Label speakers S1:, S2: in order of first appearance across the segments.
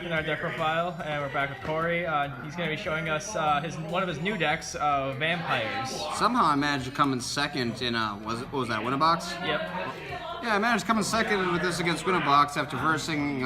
S1: in our deck profile, and we're back with Kory. He's going to be showing us one of his new decks of vampires.
S2: Somehow I managed to come in second in, what was that, Winnabox?
S1: Yep.
S2: Yeah, I managed to come in second with this against Winnabox after versing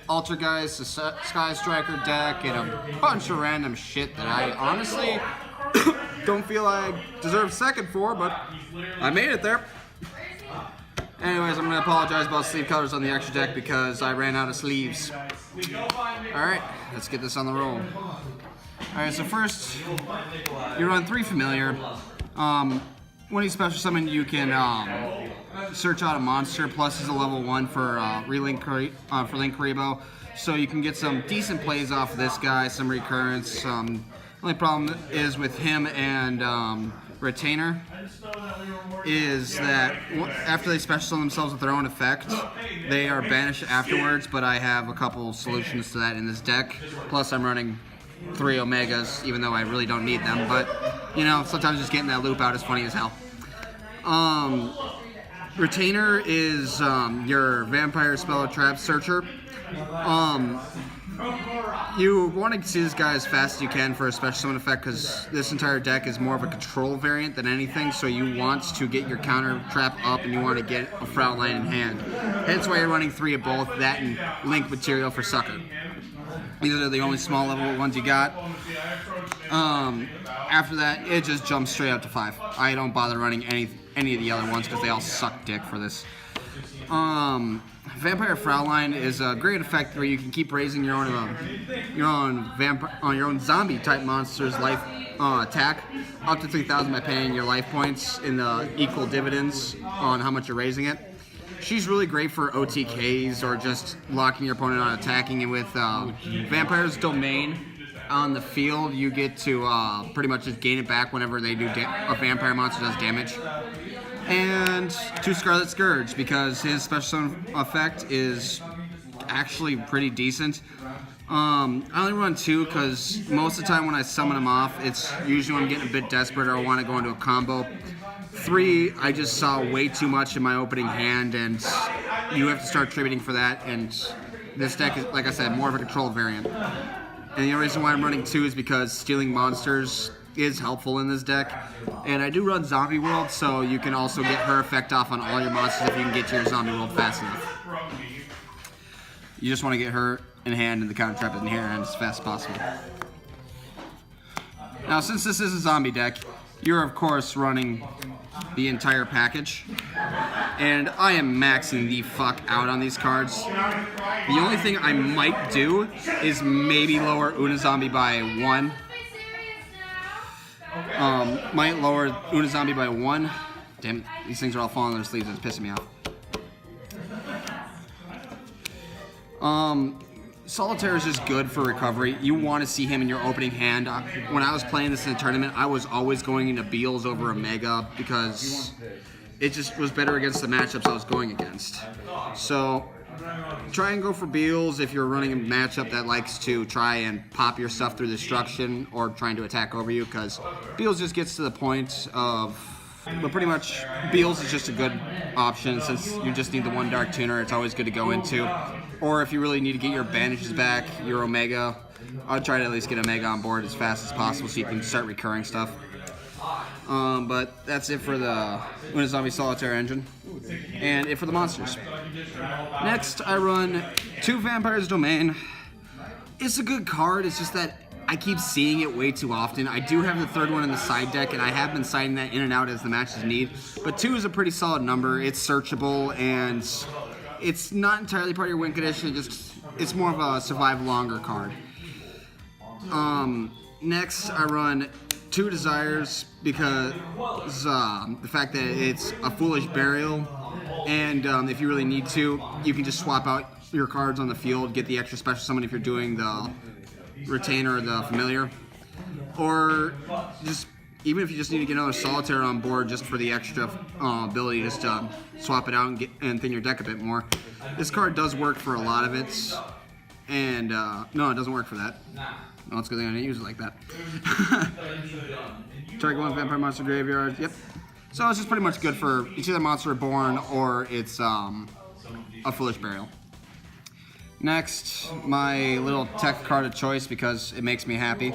S2: Altergeist, the Sky Striker deck, and a bunch of random shit that I honestly don't feel I deserve second for, but I made it there. Anyways, I'm going to apologize about sleeve colors on the extra deck because I ran out of sleeves. Alright, let's get this on the roll. Alright, so first, you run 3 familiar. When you special summon, you can search out a monster, plus is a level 1 for Link Karibo. So you can get some decent plays off of this guy, some recurrence. The only problem is with him and Retainer is that after they special summon themselves with their own effect, they are banished afterwards, but I have a couple solutions to that in this deck. Plus I'm running 3 Omegas, even though I really don't need them, but you know, sometimes just getting that loop out is funny as hell. Retainer is your vampire spell trap searcher. You want to see this guy as fast as you can for a special summon effect because this entire deck is more of a control variant than anything, so you want to get your counter trap up and you want to get a Fraulein in hand. Hence why you're running 3 of both, that and Link material for Sucker. These are the only small level ones you got. After that, it just jumps straight up to 5. I don't bother running any of the other ones because they all suck dick for this. Vampire Fraulein is a great effect where you can keep raising your own zombie type monster's life attack up to 3,000 by paying your life points in the equal dividends on how much you're raising it. She's really great for OTKs or just locking your opponent on attacking. And with Vampire's Domain on the field, you get to pretty much just gain it back whenever they do a vampire monster does damage. And 2 Scarlet Scourge, because his special summon effect is actually pretty decent. I only run 2 because most of the time when I summon him off, it's usually when I'm getting a bit desperate or I want to go into a combo. 3, I just saw way too much in my opening hand, and you have to start attributing for that, and this deck is, like I said, more of a control variant. And the only reason why I'm running 2 is because stealing monsters is helpful in this deck. And I do run Zombie World, so you can also get her effect off on all your monsters if you can get to your Zombie World fast enough. You just want to get her in hand and the counter trap in hand as fast as possible. Now, since this is a zombie deck, you're of course running the entire package. And I am maxing the fuck out on these cards. The only thing I might do is maybe lower Uni-Zombie by 1. Might lower Uni-Zombie by 1. Damn it, these things are all falling on their sleeves and it's pissing me off. Solitaire is just good for recovery. You want to see him in your opening hand. When I was playing this in a tournament, I was always going into Beals over Omega because it just was better against the matchups I was going against. So try and go for Beals if you're running a matchup that likes to try and pop your stuff through destruction or trying to attack over you, because Beals just gets to the point of... But pretty much, Beals is just a good option since you just need the 1 Dark Tuner. It's always good to go into. Or if you really need to get your bandages back, your Omega, I'll try to at least get Omega on board as fast as possible so you can start recurring stuff. But that's it for the Uni-Zombie Solitaire engine. And it for the monsters. Next, I run 2 Vampire's Domain. It's a good card, it's just that I keep seeing it way too often. I do have the 3rd one in the side deck, and I have been siding that in and out as the matches need. But 2 is a pretty solid number. It's searchable, and it's not entirely part of your win condition. It's more of a survive longer card. Next, I run 2 Desires because the fact that it's a Foolish Burial, and if you really need to, you can just swap out your cards on the field, get the extra special summon if you're doing the Retainer or the Familiar, or just even if you just need to get another Solitaire on board just for the extra ability, just to swap it out and thin your deck a bit more. This card does work for a lot of it, and no, it doesn't work for that. No, it's a good thing I didn't use it like that. Try going Vampire Monster Graveyard. Yep. So it's just pretty much good for it's either Monster Reborn or it's a Foolish Burial. Next, my little tech card of choice because it makes me happy.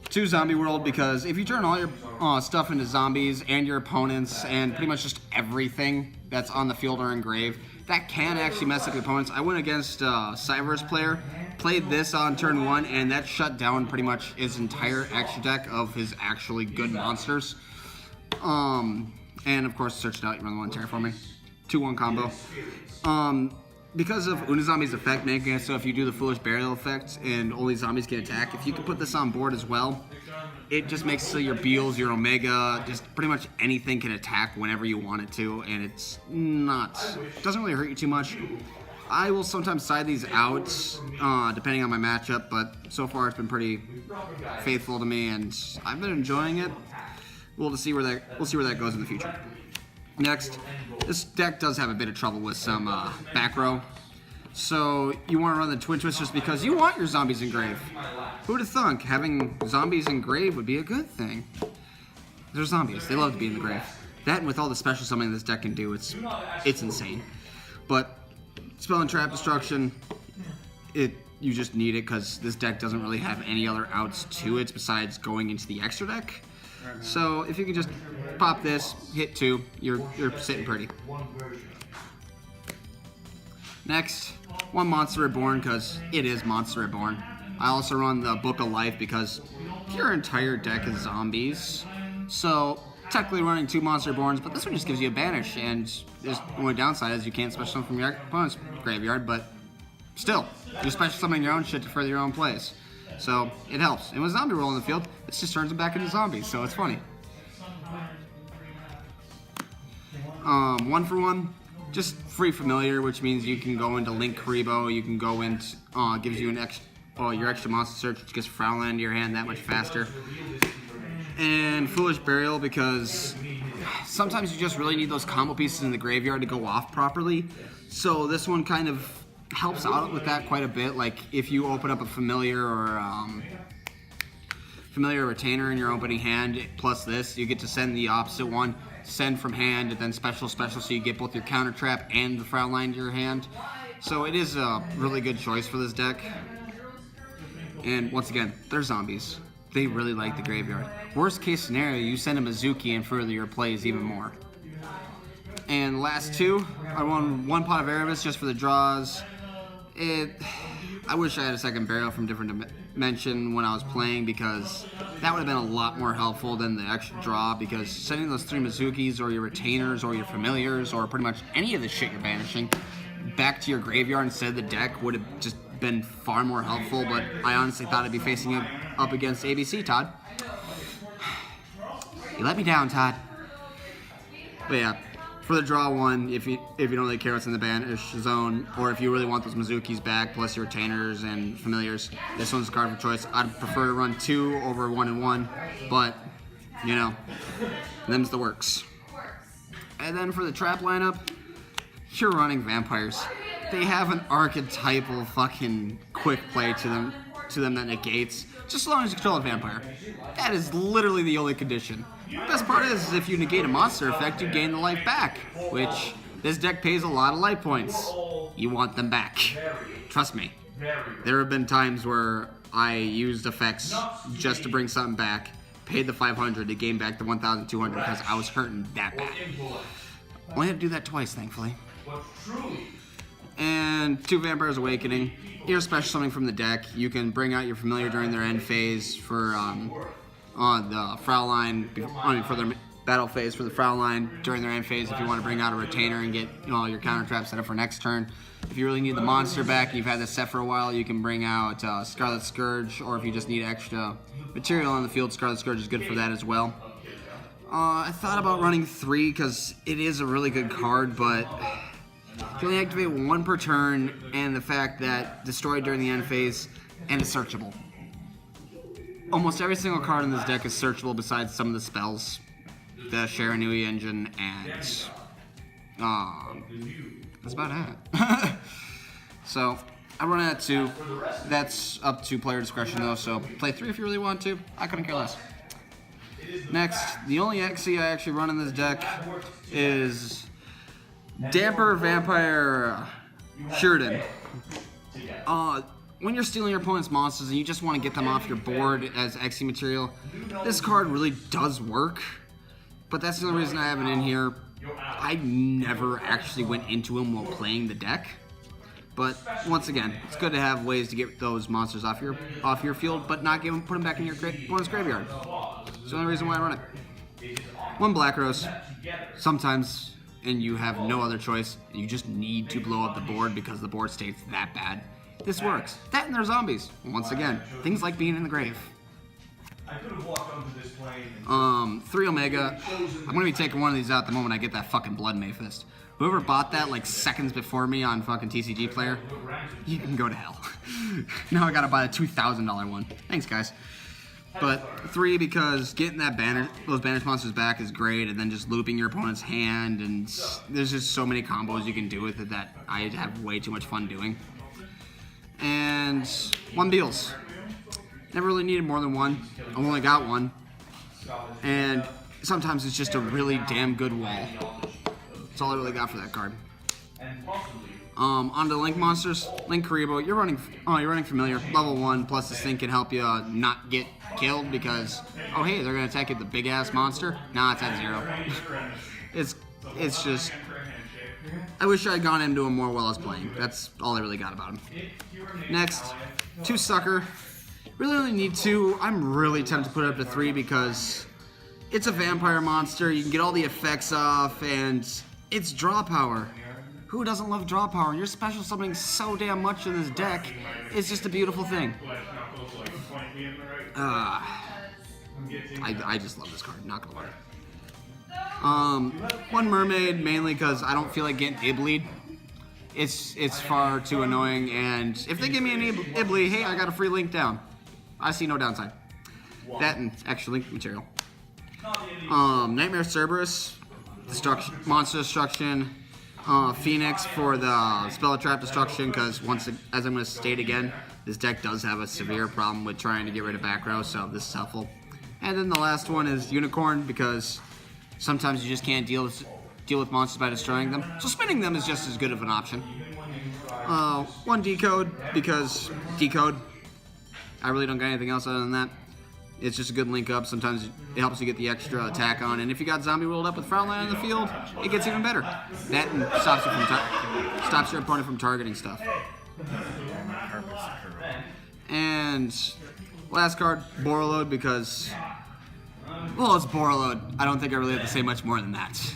S2: 2 Zombie World, because if you turn all your stuff into zombies and your opponents and pretty much just everything that's on the field or engraved, that can actually mess up your opponents. I went against a Cyverse player, played this on turn 1, and that shut down pretty much his entire extra deck of his actually good monsters. And of course, search it out, you run the 1 terraforming. 2-1 combo. Because of Uni-Zombie's effect making it so if you do the Foolish Burial effect and only zombies can attack, if you can put this on board as well, it just makes so your Beals, your Omega, just pretty much anything can attack whenever you want it to, and it doesn't really hurt you too much. I will sometimes side these out, depending on my matchup, but so far it's been pretty faithful to me, and I've been enjoying it. We'll see where that goes in the future. Next, this deck does have a bit of trouble with some back row. So you want to run the Twin Twisters because you want your zombies engraved. Who'd have thunk having zombies engraved would be a good thing? They're zombies. They love to be in the grave. That and with all the special summoning this deck can do, it's insane. But Spell and Trap Destruction, you just need it because this deck doesn't really have any other outs to it besides going into the extra deck. So if you can just pop this, hit 2, you're sitting pretty. Next, 1 Monster Reborn because it is Monster Reborn. I also run the Book of Life because your entire deck is zombies. So technically running 2 Monster Reborns, but this one just gives you a banish, and there's only downside is you can't special summon from your opponent's graveyard, but still, you special summon your own shit to further your own plays. So it helps. And with Zombie Roll in the field, this just turns them back into zombies, so it's funny. 1 for 1, just free familiar, which means you can go into Link Karibo, you can go into, gives you your extra monster search, which gets Frowland into your hand that much faster. And Foolish Burial, because sometimes you just really need those combo pieces in the graveyard to go off properly. So this one kind of helps out with that quite a bit. Like if you open up a familiar or retainer in your opening hand plus this, you get to send the opposite one, send from hand, and then special, so you get both your counter trap and the frown line to your hand. So it is a really good choice for this deck. And once again, they're zombies. They really like the graveyard. Worst case scenario, you send a Mizuki and further your plays even more. And last 2, I won 1 Pot of Erebus just for the draws. I wish I had a second Burial from different dimension when I was playing because that would have been a lot more helpful than the extra draw, because sending those 3 Mizukis or your retainers or your familiars or pretty much any of the shit you're banishing back to your graveyard instead of the deck would have just been far more helpful, but I honestly thought I'd be facing it up against ABC, Todd. You let me down, Todd. But yeah, for the draw 1, if you don't really care what's in the banish zone, or if you really want those Mizukis back, plus your retainers and familiars, this one's a card for choice. I'd prefer to run 2 over 1 and 1, but, you know, them's the works. And then for the trap lineup, you're running vampires. They have an archetypal fucking quick play to them that negates, just as long as you control a vampire. That is literally the only condition. The best part is if you negate a monster effect, you gain the life back, which this deck pays a lot of life points. You want them back. Trust me. There have been times where I used effects just to bring something back, paid the 500 to gain back the 1,200 because I was hurting that bad. Only had to do that twice, thankfully. And 2 Vampire's Awakening. You're special summoning from the deck. You can bring out your familiar during their end phase for the Fraulein, for their battle phase for the Fraulein during their end phase if you want to bring out a retainer and get your counter trap set up for next turn. If you really need the monster back and you've had this set for a while, you can bring out Scarlet Scourge, or if you just need extra material on the field, Scarlet Scourge is good for that as well. I thought about running 3 because it is a really good card, but you can only activate 1 per turn, and the fact that destroyed during the end phase, and it's searchable. Almost every single card in this deck is searchable besides some of the spells. The Sharanui engine, and that's about it. So, I run it at 2. That's up to player discretion though, so play 3 if you really want to. I couldn't care less. Next, the only XC I actually run in this deck is Damper Vampire Sheridan. when you're stealing your opponent's monsters and you just want to get them off your board as XE material, this card really does work. But that's the only reason I have it in here. I never actually went into him while playing the deck. But once again, it's good to have ways to get those monsters off your field, but not put them back in your opponent's graveyard. It's the only reason why I run it. One Black Rose, sometimes, and you have no other choice, and you just need to blow up the board because the board state's that bad. This works. That and they're zombies. Once again, things like being in the grave. 3 Omega. I'm gonna be taking one of these out the moment I get that fucking Blood Mayfist. Whoever bought that like seconds before me on fucking TCG Player, you can go to hell. Now I gotta buy a $2,000 one. Thanks, guys. But 3 because getting those banished monsters back is great, and then just looping your opponent's hand, and there's just so many combos you can do with it that I have way too much fun doing. And 1 Beals. Never really needed more than one. I've only got one. And sometimes it's just a really damn good wall. That's all I really got for that card. On to Link monsters. Link Karibo, you're running familiar. Level 1, plus this thing can help you not get killed because, oh hey, they're gonna attack you with the big ass monster. Nah, it's at 0. it's just, I wish I had gone into him more while I was playing. That's all I really got about him. Next, 2 Sucker. Really only need 2. I'm really tempted to put it up to 3 because it's a vampire monster. You can get all the effects off, and it's draw power. Who doesn't love draw power? You're special summoning so damn much in this deck. It's just a beautiful thing. I just love this card, not gonna lie. 1 Mermaid, mainly because I don't feel like getting Ibleed. It's far too annoying, and if they give me an Ibleed, hey, I got a free link down. I see no downside. That and extra link material. Nightmare Cerberus, monster destruction. Phoenix for the spell trap destruction, because as I'm going to state again, this deck does have a severe problem with trying to get rid of back row, so this is helpful. And then the last one is Unicorn, because sometimes you just can't deal with monsters by destroying them, so spinning them is just as good of an option. 1 Decode, because Decode. I really don't got anything else other than that. It's just a good link up. Sometimes it helps you get the extra attack on, and if you got zombie rolled up with Frontline on the field, it gets even better. That and stops your opponent from targeting stuff. And last card, Borreload, because, well, it's Borreload. I don't think I really have to say much more than that.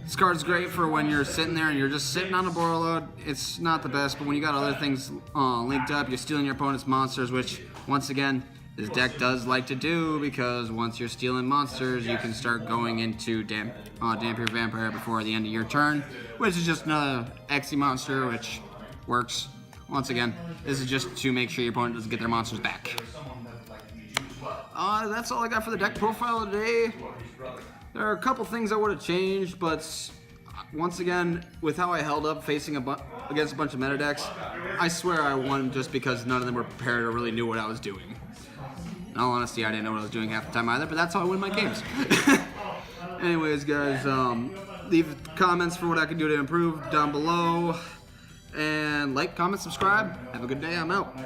S2: This card's great for when you're sitting there and you're just sitting on a Borreload. It's not the best, but when you got other things linked up, you're stealing your opponent's monsters, which, once again, this deck does like to do, because once you're stealing monsters, you can start going into Damp Your Vampire before the end of your turn, which is just another XE monster, which works. Once again, this is just to make sure your opponent doesn't get their monsters back. That's all I got for the deck profile today. There are a couple things I would have changed, but once again, with how I held up facing against a bunch of meta decks, I swear I won just because none of them were prepared or really knew what I was doing. In all honesty, I didn't know what I was doing half the time either, but that's how I win my games. Anyways, guys, leave comments for what I can do to improve down below. And like, comment, subscribe. Have a good day. I'm out.